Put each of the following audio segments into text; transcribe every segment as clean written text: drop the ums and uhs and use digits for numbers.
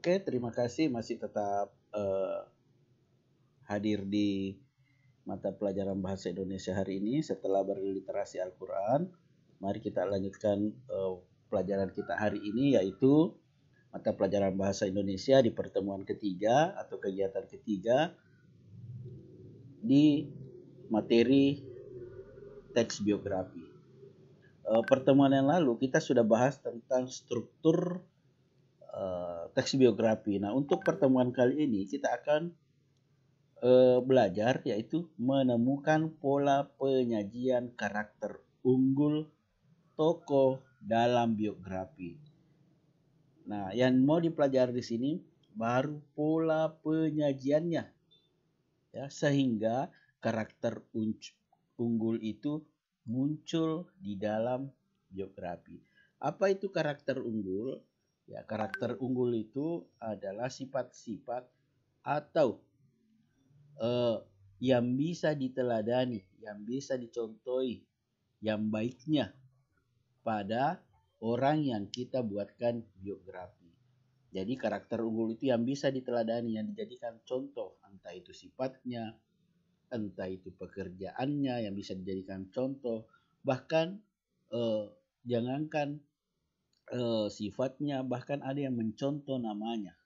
Oke, terima kasih masih tetap hadir di mata pelajaran bahasa Indonesia hari ini. Setelah berliterasi Al-Quran, mari kita lanjutkan pelajaran kita hari ini, yaitu mata pelajaran bahasa Indonesia di pertemuan ketiga atau kegiatan ketiga di materi teks biografi. Pertemuan yang lalu kita sudah bahas tentang struktur teks biografi. Nah, untuk pertemuan kali ini kita akan belajar yaitu menemukan pola penyajian karakter unggul tokoh dalam biografi. Nah, yang mau dipelajari di sini baru pola penyajiannya, ya, sehingga karakter unggul itu muncul di dalam biografi. Apa itu karakter unggul? Ya, karakter unggul itu adalah sifat-sifat atau yang bisa diteladani, yang bisa dicontohi, yang baiknya pada orang yang kita buatkan biografi. Jadi karakter unggul itu yang bisa diteladani, yang dijadikan contoh, entah itu sifatnya, entah itu pekerjaannya yang bisa dijadikan contoh, bahkan jangankan sifatnya, bahkan ada yang mencontoh namanya.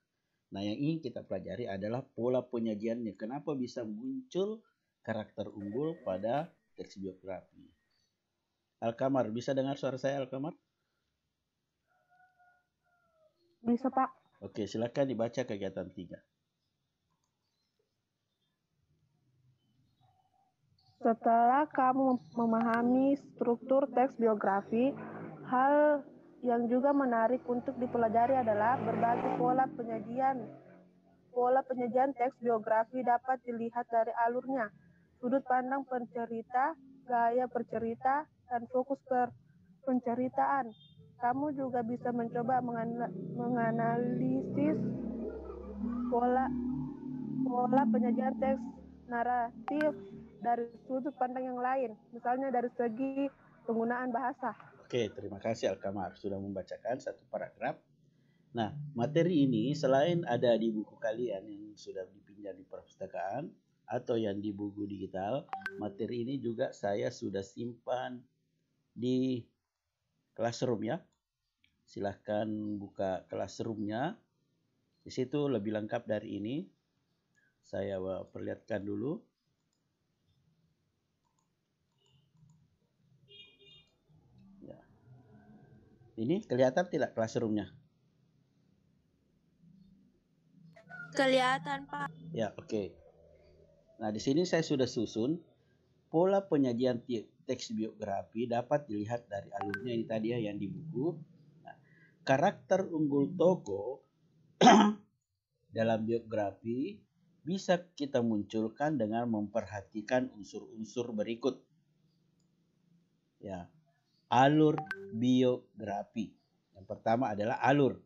Nah, yang ingin kita pelajari adalah pola penyajiannya. Kenapa bisa muncul karakter unggul pada teks biografi? Alkamar, bisa dengar suara saya, Alkamar? Bisa, Pak. Oke, silakan dibaca kegiatan 3. Setelah kamu memahami struktur teks biografi, hal yang juga menarik untuk dipelajari adalah berbagai pola penyajian. Pola penyajian teks biografi dapat dilihat dari alurnya, sudut pandang pencerita, gaya bercerita, dan fokus penceritaan. Kamu juga bisa mencoba menganalisis pola penyajian teks naratif dari sudut pandang yang lain, misalnya dari segi penggunaan bahasa. Oke, terima kasih Alkamar sudah membacakan satu paragraf. Nah, materi ini selain ada di buku kalian yang sudah dipinjam di perpustakaan atau yang di buku digital, materi ini juga saya sudah simpan di Classroom ya. Silahkan buka Classroom-nya. Di situ lebih lengkap dari ini. Saya perlihatkan dulu. Ya. Ini kelihatan tidak Classroom-nya? Kelihatan, Pak. Ya, oke. Nah, di sini saya sudah susun pola penyajian teks biografi dapat dilihat dari alurnya ini tadi ya yang di buku. Nah, karakter unggul tokoh dalam biografi bisa kita munculkan dengan memperhatikan unsur-unsur berikut. Ya, alur biografi. Yang pertama adalah alur.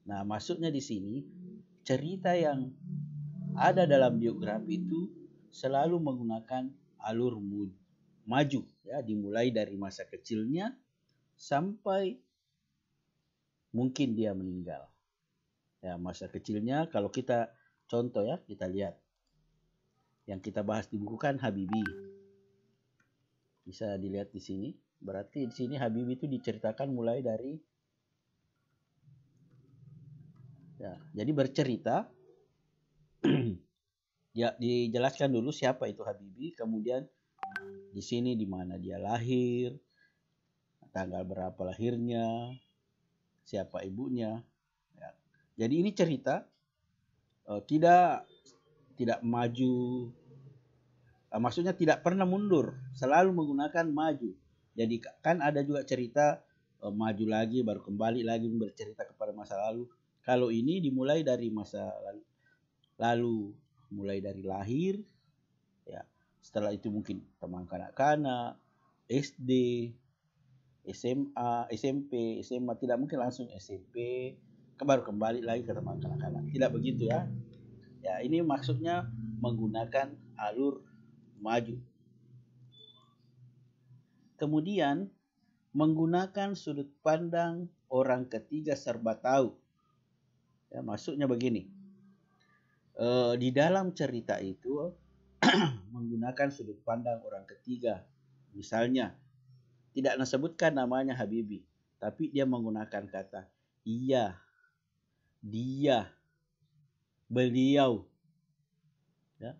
Nah, maksudnya di sini cerita yang ada dalam biografi itu selalu menggunakan alur maju, ya, dimulai dari masa kecilnya sampai mungkin dia meninggal. Ya, masa kecilnya kalau kita contoh ya, kita lihat yang kita bahas di buku kan Habibie. Bisa dilihat di sini. Berarti di sini Habibie itu diceritakan mulai dari ya, jadi bercerita ya, dijelaskan dulu siapa itu Habibie, kemudian di sini di mana dia lahir, tanggal berapa lahirnya, siapa ibunya. Ya. Jadi ini cerita tidak maju, maksudnya tidak pernah mundur, selalu menggunakan maju. Jadi kan ada juga cerita maju lagi baru kembali lagi bercerita kepada masa lalu. Kalau ini dimulai dari masa lalu mulai dari lahir, ya. Setelah itu mungkin teman kanak-kanak, SD, SMA, SMP, SMA, tidak mungkin langsung SMP, baru kembali lagi ke teman kanak-kanak. Tidak begitu ya. Ya, ini maksudnya menggunakan alur maju. Kemudian menggunakan sudut pandang orang ketiga serba tahu. Ya, maksudnya begini. Di dalam cerita itu menggunakan sudut pandang orang ketiga. Misalnya, tidak disebutkan namanya Habibie, tapi dia menggunakan kata iya, dia, beliau. Ya.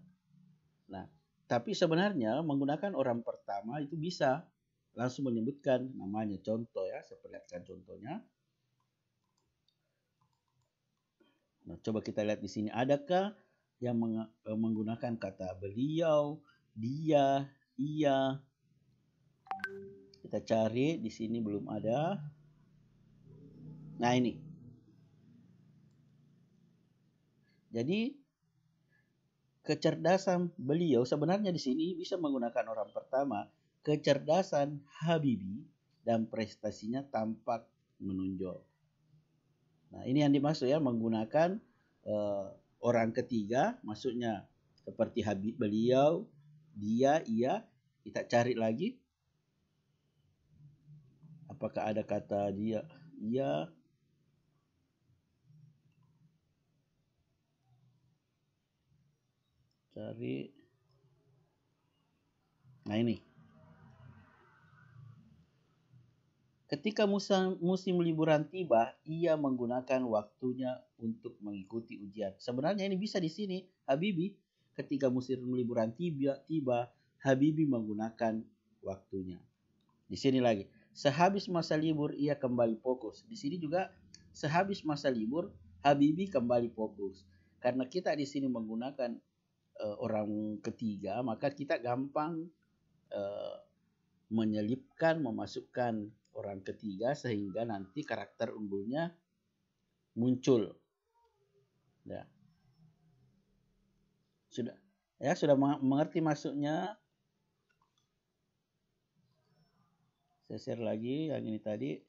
Nah, tapi sebenarnya menggunakan orang pertama itu bisa langsung menyebutkan namanya. Contoh ya, saya perlihatkan contohnya. Nah, coba kita lihat di sini, adakah yang menggunakan kata beliau, dia, ia? Kita cari di sini, belum ada. Nah, ini. Jadi kecerdasan beliau sebenarnya di sini bisa menggunakan orang pertama. Kecerdasan Habibie dan prestasinya tampak menonjol. Nah, ini yang dimaksud ya, menggunakan orang ketiga, maksudnya seperti beliau, dia, ia. Kita cari lagi. Apakah ada kata dia, ia? Cari. Nah, ini. Ketika musim liburan tiba, ia menggunakan waktunya untuk mengikuti ujian. Sebenarnya ini bisa di sini, Habibie. Ketika musim liburan tiba, Habibie menggunakan waktunya. Di sini lagi, sehabis masa libur ia kembali fokus. Di sini juga sehabis masa libur Habibie kembali fokus. Karena kita di sini menggunakan orang ketiga, maka kita gampang menyelipkan, memasukkan orang ketiga sehingga nanti karakter unggulnya muncul. Ya. Sudah mengerti maksudnya? Saya share lagi yang ini tadi.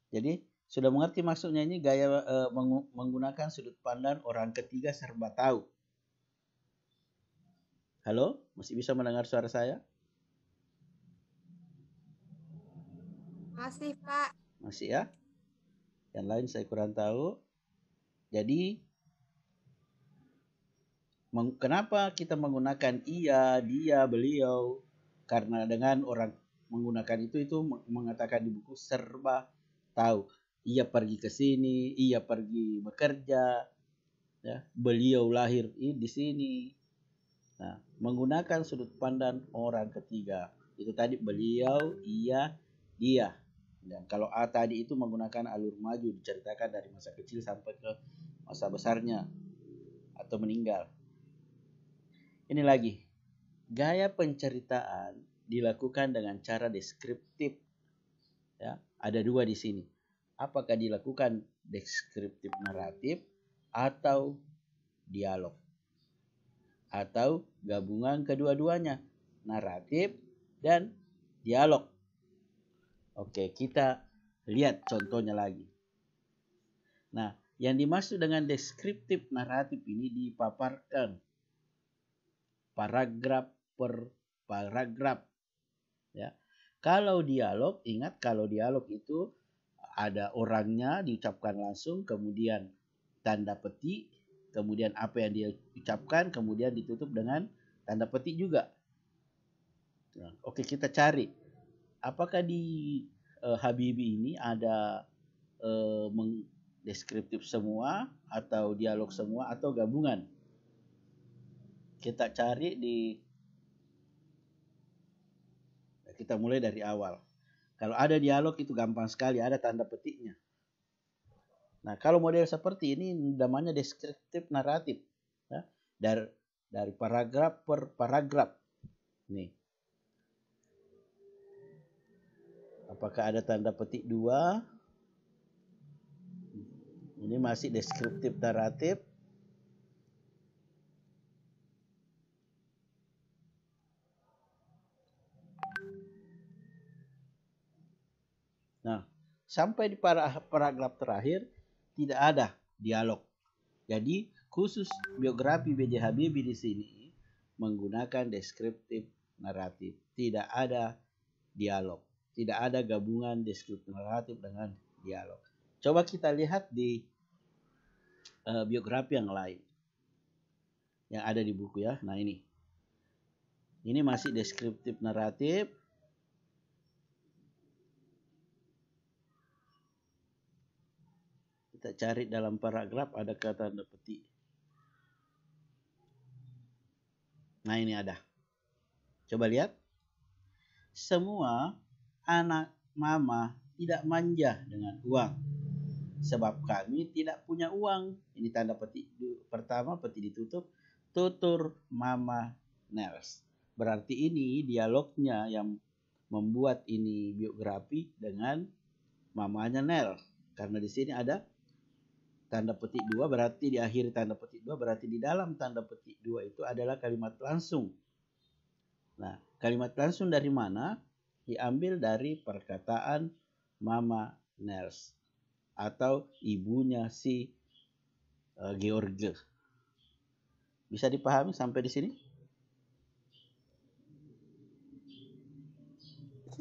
Jadi sudah mengerti maksudnya, ini gaya menggunakan sudut pandang orang ketiga serba tahu. Halo, masih bisa mendengar suara saya? Masih, Pak. Masih ya? Yang lain saya kurang tahu. Jadi kenapa kita menggunakan ia, dia, beliau? Karena dengan orang menggunakan itu mengatakan di buku serba tahu. Ia pergi ke sini, ia pergi bekerja, ya. Beliau lahir di sini. Nah, menggunakan sudut pandang orang ketiga. Itu tadi beliau, ia, dia. Dan kalau A tadi itu menggunakan alur maju, diceritakan dari masa kecil sampai ke masa besarnya atau meninggal. Ini lagi, gaya penceritaan dilakukan dengan cara deskriptif. Ya, ada dua di sini. Apakah dilakukan deskriptif naratif atau dialog? Atau gabungan kedua-duanya, naratif dan dialog. Oke, kita lihat contohnya lagi. Nah, yang dimaksud dengan deskriptif naratif ini dipaparkan paragraf per paragraf. Ya. Kalau dialog, ingat kalau dialog itu ada orangnya diucapkan langsung, kemudian tanda petik, kemudian apa yang dia ucapkan, kemudian ditutup dengan tanda petik juga. Nah, oke, kita cari. Apakah di Habibie ini ada deskriptif semua atau dialog semua atau gabungan? Kita cari kita mulai dari awal. Kalau ada dialog itu gampang sekali, ada tanda petiknya. Nah, kalau model seperti ini namanya deskriptif naratif. Ya, dari paragraf per paragraf. Nih. Apakah ada tanda petik 2? Ini masih deskriptif naratif. Nah, sampai di paragraf terakhir tidak ada dialog. Jadi, khusus biografi B.J. Habibie di sini menggunakan deskriptif naratif. Tidak ada dialog. Tidak ada gabungan deskriptif naratif dengan dialog. Coba kita lihat di biografi yang lain yang ada di buku ya. Nah ini masih deskriptif naratif. Kita cari dalam paragraf ada kata tanda petik. Nah ini ada. Coba lihat. Semua anak mama tidak manja dengan uang. Sebab kami tidak punya uang. Ini tanda petik pertama, petik ditutup. Tutur Mama Nels. Berarti ini dialognya yang membuat ini biografi dengan mamanya Nel. Karena di sini ada tanda petik 2, berarti di akhir tanda petik 2, berarti di dalam tanda petik 2 itu adalah kalimat langsung. Nah, kalimat langsung dari mana? Diambil dari perkataan Mama Nels atau ibunya si George. Bisa dipahami sampai di sini?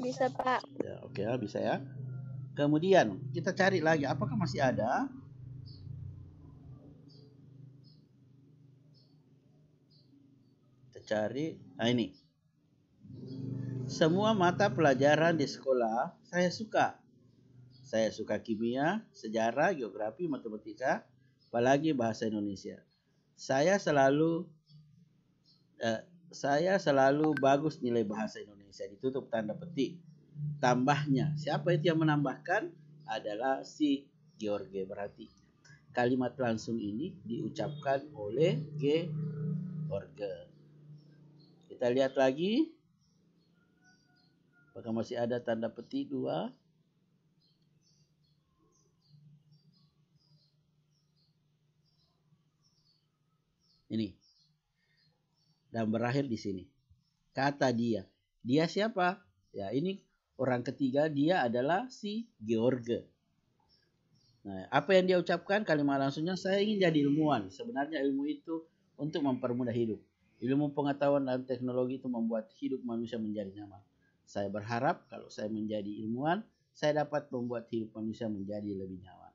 Bisa, Pak. Ya, oke, bisa ya. Kemudian kita cari lagi, apakah masih ada? Kita cari. Nah ini. Semua mata pelajaran di sekolah saya suka. Saya suka kimia, sejarah, geografi, matematika, apalagi bahasa Indonesia. Saya selalu bagus nilai bahasa Indonesia. Ditutup tanda petik. Tambahnya, siapa itu yang menambahkan? Adalah si George. Berarti kalimat langsung ini diucapkan oleh George. Kita lihat lagi. Apakah masih ada tanda petik 2? Ini. Dan berakhir di sini. Kata dia. Dia siapa? Ya, ini orang ketiga, dia adalah si George. Nah, apa yang dia ucapkan? Kalimat langsungnya, saya ingin jadi ilmuwan. Sebenarnya ilmu itu untuk mempermudah hidup. Ilmu pengetahuan dan teknologi itu membuat hidup manusia menjadi nyaman. Saya berharap kalau saya menjadi ilmuwan, saya dapat membuat hidup manusia menjadi lebih nyaman.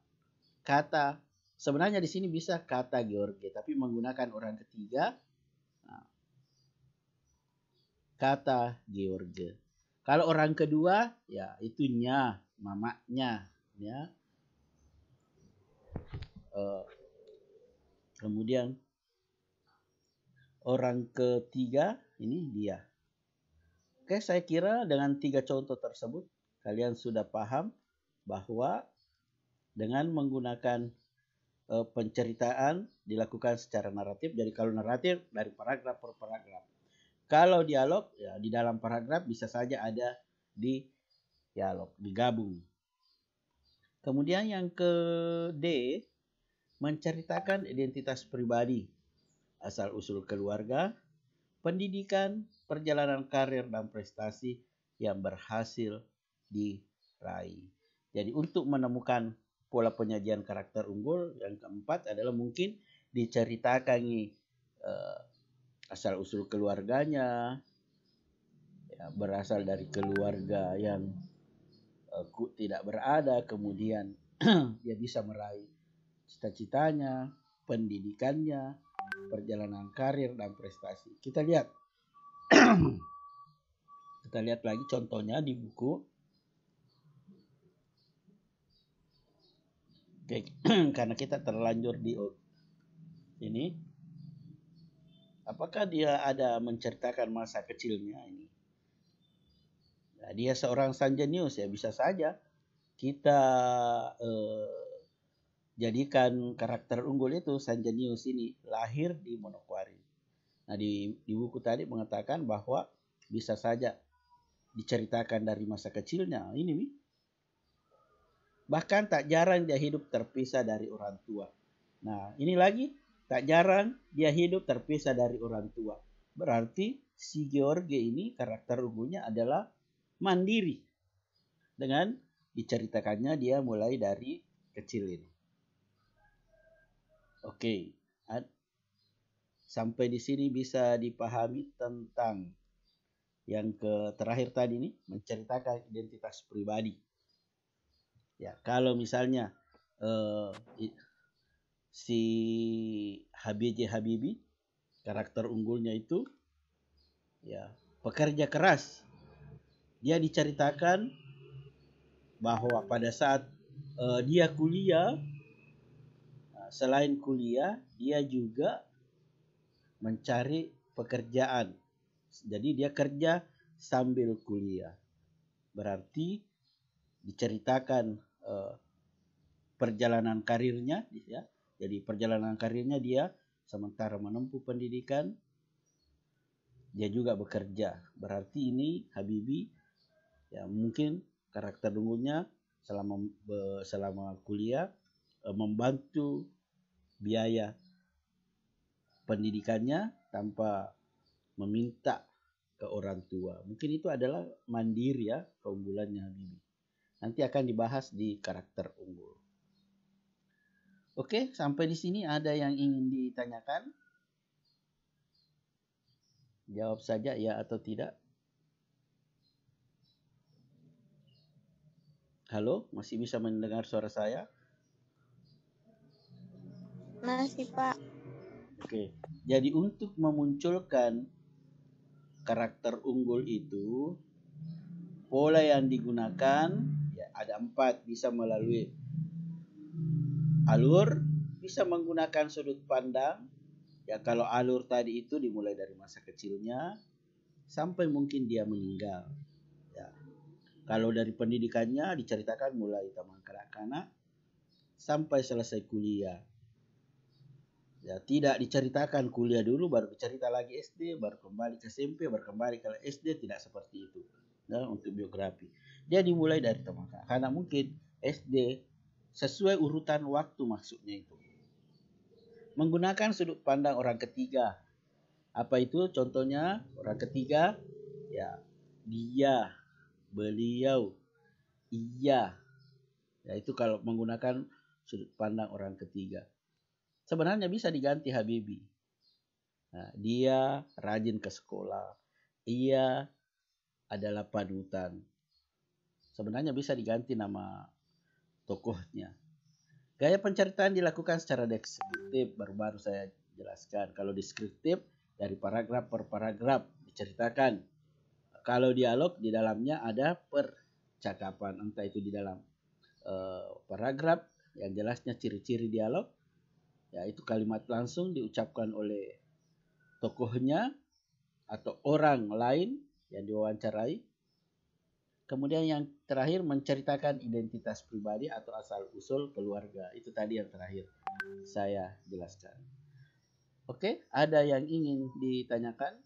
Kata, sebenarnya di sini bisa kata George, tapi menggunakan orang ketiga. Nah, kata George. Kalau orang kedua, ya itunya, mamanya, ya. Kemudian orang ketiga ini dia. Oke, saya kira dengan 3 contoh tersebut kalian sudah paham bahwa dengan menggunakan penceritaan dilakukan secara naratif. Jadi kalau naratif dari paragraf per paragraf. Kalau dialog ya di dalam paragraf bisa saja ada di dialog, digabung. Kemudian yang ke D, menceritakan identitas pribadi, asal-usul keluarga, pendidikan, perjalanan karir dan prestasi yang berhasil diraih. Jadi untuk menemukan pola penyajian karakter unggul, yang keempat adalah mungkin diceritakan asal-usul keluarganya, ya, berasal dari keluarga yang tidak berada, kemudian dia bisa meraih cita-citanya, pendidikannya, perjalanan karir dan prestasi. Kita lihat lagi contohnya di buku. Oke, karena kita terlanjur di ini, apakah dia ada menceritakan masa kecilnya ini? Nah, dia seorang sanjenius ya, bisa saja kita jadikan karakter unggul itu sanjenius ini lahir di Manokwari. Nah di buku tadi mengatakan bahwa bisa saja diceritakan dari masa kecilnya ini nih. Bahkan tak jarang dia hidup terpisah dari orang tua. Nah ini lagi, tak jarang dia hidup terpisah dari orang tua. Berarti si George ini karakter unggulnya adalah mandiri. Dengan diceritakannya dia mulai dari kecil ini. Oke. Sampai di sini bisa dipahami tentang yang terakhir tadi nih, menceritakan identitas pribadi. Ya, kalau misalnya si HBJ Habibie, karakter unggulnya itu ya pekerja keras. Dia diceritakan bahwa pada saat dia kuliah, selain kuliah dia juga mencari pekerjaan. Jadi dia kerja sambil kuliah. Berarti diceritakan perjalanan karirnya ya. Jadi perjalanan karirnya dia sementara menempuh pendidikan dia juga bekerja. Berarti ini Habibie ya mungkin karakter unggulnya selama kuliah membantu biaya pendidikannya tanpa meminta ke orang tua. Mungkin itu adalah mandiri ya keunggulannya Habibie. Nanti akan dibahas di karakter unggul. Oke, sampai di sini ada yang ingin ditanyakan? Jawab saja ya atau tidak. Halo, masih bisa mendengar suara saya? Masih, Pak. Oke, jadi untuk memunculkan karakter unggul itu, pola yang digunakan ya ada 4, bisa melalui alur, bisa menggunakan sudut pandang. Ya kalau alur tadi itu dimulai dari masa kecilnya sampai mungkin dia meninggal. Ya. Kalau dari pendidikannya diceritakan mulai taman kanak-kanak sampai selesai kuliah. Ya, tidak diceritakan kuliah dulu baru dicerita lagi SD, baru kembali ke SMP, baru kembali ke SD, tidak seperti itu. Nah, untuk biografi. Dia dimulai dari taman kanak-kanak mungkin SD sesuai urutan waktu maksudnya itu. Menggunakan sudut pandang orang ketiga. Apa itu contohnya? Orang ketiga ya dia, beliau, ia. Ya itu kalau menggunakan sudut pandang orang ketiga. Sebenarnya bisa diganti Habibie. Nah, dia rajin ke sekolah. Ia adalah panutan. Sebenarnya bisa diganti nama tokohnya. Gaya penceritaan dilakukan secara deskriptif, baru-baru saya jelaskan. Kalau deskriptif dari paragraf per paragraf diceritakan. Kalau dialog di dalamnya ada percakapan, entah itu di dalam paragraf yang jelasnya ciri-ciri dialog, ya itu kalimat langsung diucapkan oleh tokohnya atau orang lain yang diwawancarai. Kemudian yang terakhir menceritakan identitas pribadi atau asal-usul keluarga. Itu tadi yang terakhir saya jelaskan. Oke, ada yang ingin ditanyakan?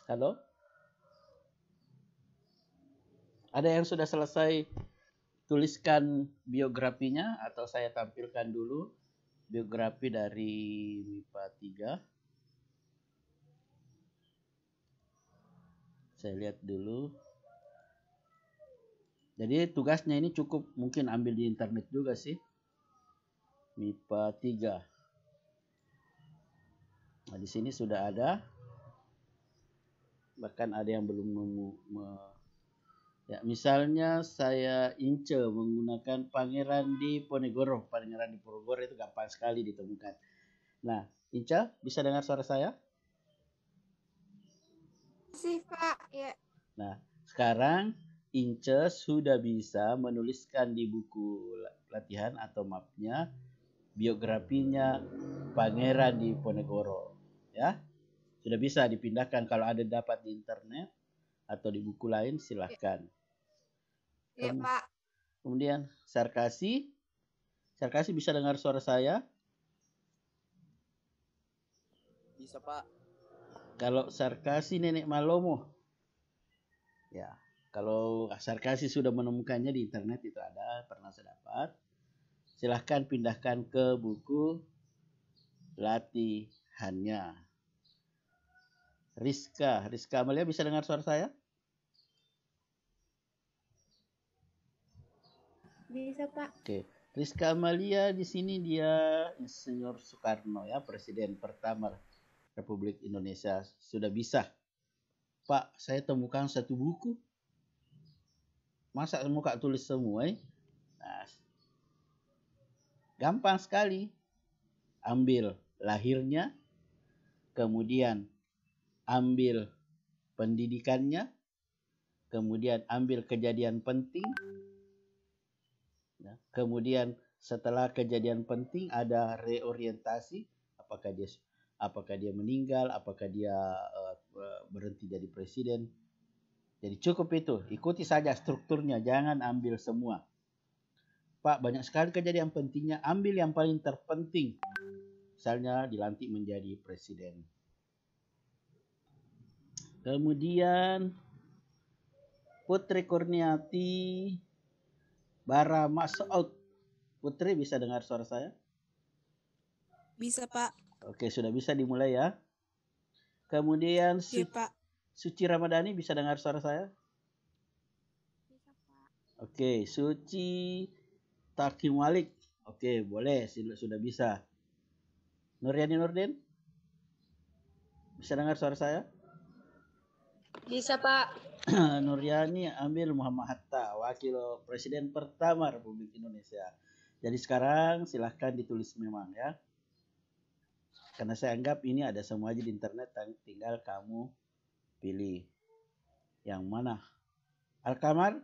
Halo? Ada yang sudah selesai tuliskan biografinya atau saya tampilkan dulu biografi dari MIPA 3. Saya lihat dulu. Jadi tugasnya ini cukup mungkin ambil di internet juga sih. MIPA 3. Nah, di sini sudah ada. Bahkan ada yang belum ya, misalnya saya Ince menggunakan Pangeran Diponegoro. Pangeran Diponegoro itu gampang sekali ditemukan. Nah, Ince bisa dengar suara saya? Masih, Pak. Ya. Nah, sekarang Ince sudah bisa menuliskan di buku latihan atau mapnya biografinya Pangeran Diponegoro. Ya, sudah bisa dipindahkan kalau ada dapat di internet atau di buku lain silahkan. Ya, Pak. Kemudian Sarkasi bisa dengar suara saya? Bisa, Pak. Kalau Sarkasi Nenek Malomo. Ya, kalau Sarkasi sudah menemukannya di internet itu ada, pernah saya dapat. Silahkan pindahkan ke buku latihannya. Rizka Amalia bisa dengar suara saya? Bisa, Pak. Oke. Rizka Amalia di sini dia Insinyur Soekarno ya, presiden pertama Republik Indonesia. Sudah bisa. Pak, saya temukan satu buku. Masa muka tulis semua? Nah, gampang sekali. Ambil lahirnya, kemudian ambil pendidikannya, kemudian ambil kejadian penting, kemudian setelah kejadian penting ada reorientasi, apakah dia meninggal, apakah dia berhenti jadi presiden. Jadi cukup itu, ikuti saja strukturnya, jangan ambil semua. Pak, banyak sekali kejadian pentingnya, ambil yang paling terpenting. Misalnya dilantik menjadi presiden. Kemudian Putri Kurniati Bara Masoud. Putri, bisa dengar suara saya? Bisa, Pak. Oke, sudah bisa dimulai ya. Kemudian Iya, Pak. Suci Ramadhani, bisa dengar suara saya? Bisa, Pak. Oke, Suci Takim Walik. Oke, boleh, sudah bisa. Nuryani Nurdin, bisa dengar suara saya? Bisa, Pak. Nuryani ambil Muhammad Hatta, wakil presiden pertama Republik Indonesia. Jadi sekarang silahkan ditulis memang ya. Karena saya anggap ini ada semua aja di internet, tinggal kamu pilih yang mana. Alkamar,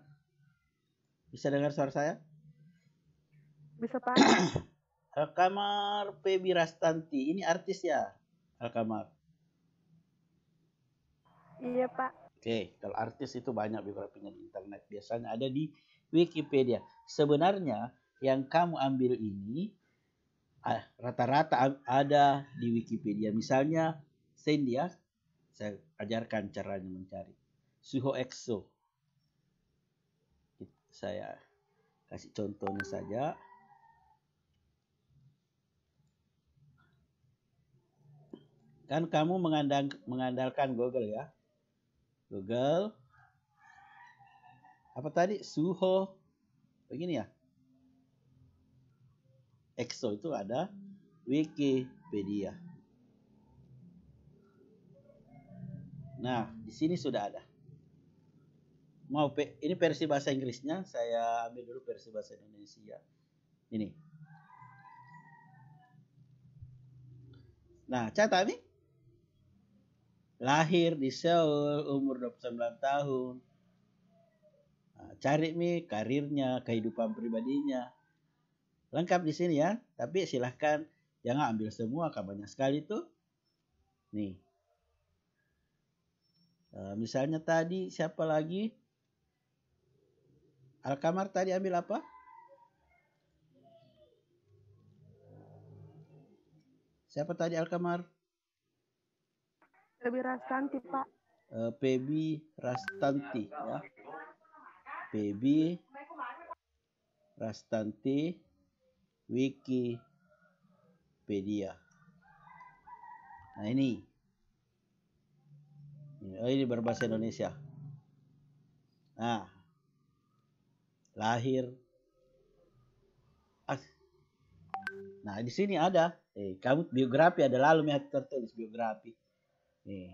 bisa dengar suara saya? Bisa, Pak. Alkamar Febi Rastanti, ini artis ya, Alkamar? Iya, Pak. Oke, kalau artis itu banyak biografinya di internet. Biasanya ada di Wikipedia. Sebenarnya yang kamu ambil ini rata-rata ada di Wikipedia. Misalnya Sendia, saya ajarkan caranya mencari. Suho Exo. Saya kasih contohnya saja. Kan kamu mengandalkan Google ya. Google. Apa tadi? Suho. Begini ya. Exo itu ada Wikipedia. Nah, di sini sudah ada. Ini versi bahasa Inggrisnya, saya ambil dulu versi bahasa Indonesia. Ini. Nah, catat nih. Lahir di Seoul, umur 29 tahun. Nah, cari nih karirnya, kehidupan pribadinya. Lengkap di sini ya. Tapi silahkan jangan ambil semua, kan banyak sekali tuh. Nih. Misalnya tadi siapa lagi? Alkamar tadi ambil apa? Siapa tadi Alkamar? Febi Rastanti, Pak. Febi Rastanti ya. Febi Rastanti Wikipedia. Nah ini. Ini berbahasa Indonesia. Nah. Lahir. Nah, di sini ada. Kamu biografi ada lalu tertulis biografi. Nih.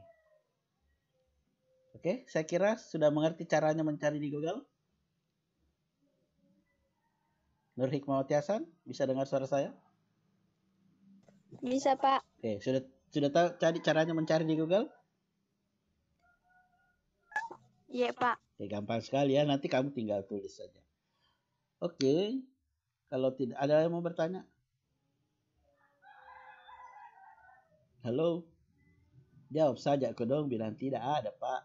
Oke, saya kira sudah mengerti caranya mencari di Google. Nur Hikmawati Hasan, bisa dengar suara saya? Bisa, Pak. Oke, sudah tahu caranya mencari di Google? Iya, Pak. Oke, gampang sekali ya. Nanti kamu tinggal tulis saja. Oke, kalau tidak ada yang mau bertanya? Halo? Jawab saja aku dong, bilang tidak ada, Pak.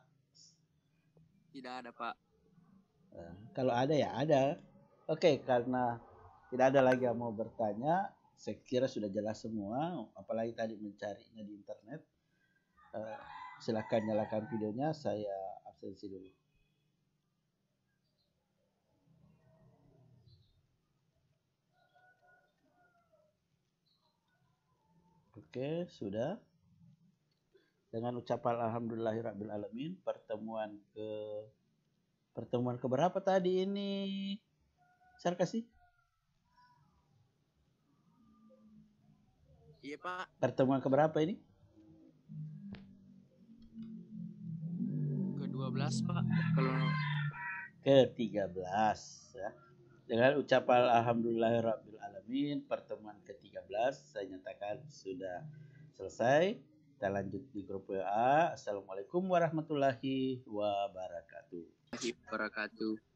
Tidak ada, Pak. Kalau ada ya ada. Oke, karena tidak ada lagi yang mau bertanya, saya kira sudah jelas semua. Apalagi tadi mencarinya di internet. Silakan nyalakan videonya, saya absensi dulu. Oke, sudah. Dengan ucapan alhamdulillahirabbil pertemuan keberapa tadi ini? Saya kasih. Iya, Pak. Pertemuan keberapa ini? Ke-12, Pak. Kalau Ke-13 ya. Dengan ucapan alhamdulillahirrabbilalamin, pertemuan ke-13 saya nyatakan sudah selesai. Kita lanjut di grup WA. Assalamualaikum warahmatullahi wabarakatuh. Wabarakatuh.